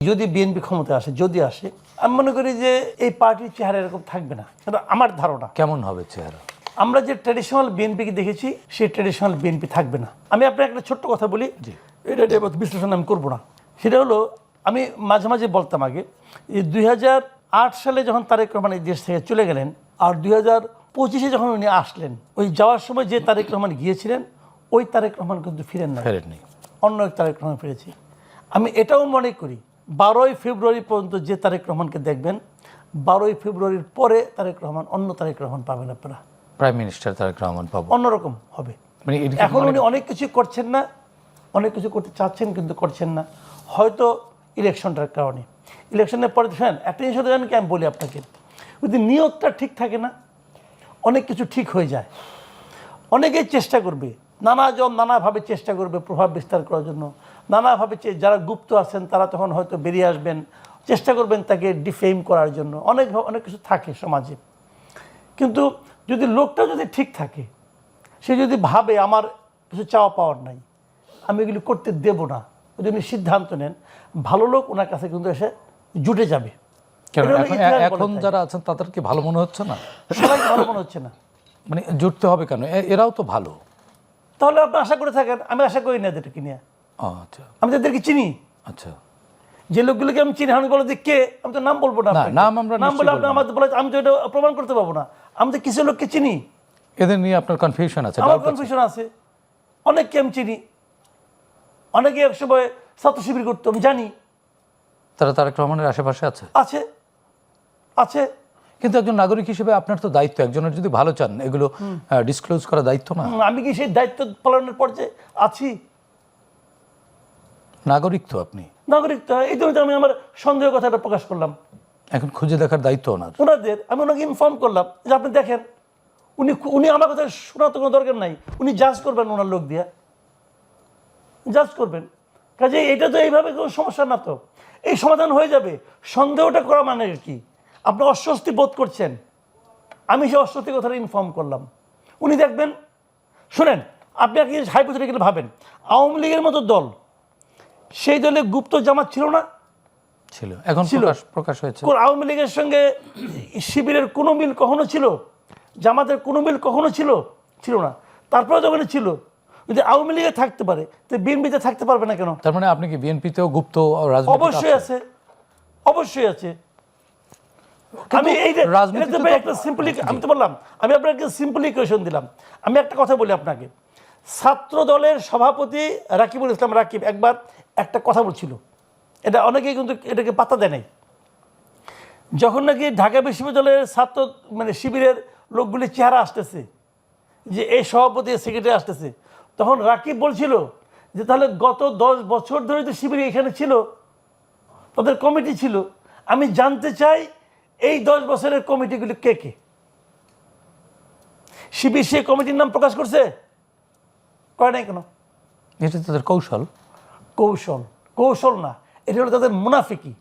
যদি বিএনপি ক্ষমতায় আসে, যদি আসে, আমি মনে করি যে এই পার্টির চেহারা এরকম থাকবে না। এটা আমার ধারণা। কেমন হবে চেহারা? আমরা যে ট্র্যাডিশনাল বিএনপিকে দেখেছি সেই ট্র্যাডিশনাল বিএনপি থাকবে না। আমি আপনাকে একটা ছোট্ট কথা বলি, এটা বিশ্লেষণ আমি করবো না। সেটা হলো, আমি মাঝে মাঝে বলতাম আগে যে 2008 সালে যখন তারেক রহমান এই দেশ থেকে চলে গেলেন, আর 2025-এ যখন উনি আসলেন, ওই যাওয়ার সময় যে তারেক রহমান গিয়েছিলেন ওই তারেক রহমান কিন্তু ফেরেননি, অন্য এক তারেক রহমান ফিরেছি। আমি এটাও মনে করি 12ই ফেব্রুয়ারি পর্যন্ত যে তারেক রহমানকে দেখবেন, 12ই ফেব্রুয়ারির পরে তারেক রহমান, অন্য তারেক রহমান পাবেন আপনারা। প্রাইম মিনিস্টার তারেক রহমান পাবো, অন্যরকম হবে। এখন উনি অনেক কিছু করছেন না, অনেক কিছু করতে চাচ্ছেন কিন্তু করছেন না, হয়তো ইলেকশনটার কারণে। ইলেকশনের পরে দেখেন একটা জিনিস হতে জানেন কি, আমি বলি আপনাকে, যদি নিয়তটা ঠিক থাকে না, অনেক কিছু ঠিক হয়ে যায়। অনেকেই চেষ্টা করবে, নানাভাবে চেষ্টা করবে প্রভাব বিস্তার করার জন্য, নানাভাবে যারা গুপ্ত আছেন তারা তখন হয়তো বেরিয়ে আসবেন, চেষ্টা করবেন তাকে ডিফেম করার জন্য। অনেক কিছু থাকে সমাজে। কিন্তু যদি লোকটা যদি ঠিক থাকে, সে যদি ভাবে আমার কিছু চাওয়া পাওয়ার নাই, আমি এগুলি করতে দেব না, যদি উনি সিদ্ধান্ত নেন, ভালো লোক ওনার কাছে কিন্তু এসে জুটে যাবে। এখন যারা আছেন তাদের কি ভালো মনে হচ্ছে না? সবাইকে ভালো মনে হচ্ছে না। মানে জুটতে হবে কেন? এরাও তো ভালো। তাহলে আপনি আশা করে থাকেন, আমি আশা করি না এদেরকে নিয়ে। আচ্ছা, আমি তাদেরকে চিনি। আচ্ছা, যে লোকগুলোকে আমি চিনি, আমি বলো যে কে, আমি তো নাম বলবো না। নাম বলে আপনি আমাদের বলে, আমি তো এটা প্রমাণ করতে পারবো না। আমি তো কিছু লোককে চিনি। এদের নিয়ে আপনার কনফিউশন আছে? আমার কনফিউশন আছে। অনেককে আমি চিনি, অনেকে একসময় ছাত্র শিবির করতো, আমি জানি। তারা তারেক রহমানের আশেপাশে আছে? আছে, আছে। কিন্তু একজন নাগরিক হিসেবে আপনার তো দায়িত্ব, একজনের যদি ভালো চান এগুলো ডিসক্লোজ করা দায়িত্ব না? আমি কি সেই দায়িত্ব পালনের পর্যায়ে আছি? নাগরিক তো আপনি। নাগরিক তো, এই জন্য আমি আমার সন্দেহ কথাটা প্রকাশ করলাম। এখন খুঁজে দেখার দায়িত্ব ওনাদের। আমি ওনাকে ইনফর্ম করলাম যে আপনি দেখেন, উনি আমার কথা শোনার তো কোনো দরকার নাই, উনি জাজ করবেন, ওনার লোক দিয়ে জাজ করবেন। কাজে এটা তো এইভাবে কোনো সমস্যা না, তো এই সমাধান হয়ে যাবে। সন্দেহটা করা মানে কি? আপনি অস্বস্তি বোধ করছেন, আমি সেই অস্বস্তি কথাটা ইনফর্ম করলাম, উনি দেখবেন। শোনেন, আপনি আর কি হাইপোথেটিক্যালি ভাবেন, আওয়ামী লীগের মতো দল, সেই দলে গুপ্ত জামাত ছিল না? ছিল, এখন প্রকাশ হয়েছে। আওয়ামী লীগের সঙ্গে শিবিরের কোনো মিল কখনো ছিল? জামাতের কোনো মিল কখনো ছিল? ছিল না। তারপরে যখন ছিল, যদি আওয়ামী লীগে থাকতে পারে তো বিএনপিতে থাকতে পারবে না কেন? তার মানে আপনি কি বিএনপিতেও গুপ্ত রাজনীতি? অবশ্যই আছে, অবশ্যই আছে। আমি এই একটা সিম্পলি, আমি তো বললাম, আমি আপনাকে সিম্পলি কোয়েশন দিলাম। আমি একটা কথা বলি আপনাকে, ছাত্র দলের সভাপতি রাকিবুল ইসলাম রাকিব একবার একটা কথা বলছিল, এটা অনেকেই কিন্তু এটাকে পাত্তা দেয় নাই। যখন নাকি ঢাকা বিশ্ববিদ্যালয়ের ছাত্র মানে শিবিরের লোকগুলি চেহারা আসতেছে, যে এই সভাপতি সেক্রেটারি আসতেছে, তখন রাকিব বলছিল যে তাহলে গত 10 বছর ধরে তো শিবির এখানে ছিল, তাদের কমিটি ছিল, আমি জানতে চাই এই 10 বছরের কমিটিগুলি কে কে? শিবির সেই কমিটির নাম প্রকাশ করছে? করে নাই কেন? এটা তাদের কৌশল। কৌশল না, এটা হলো তাদের মুনাফিকি।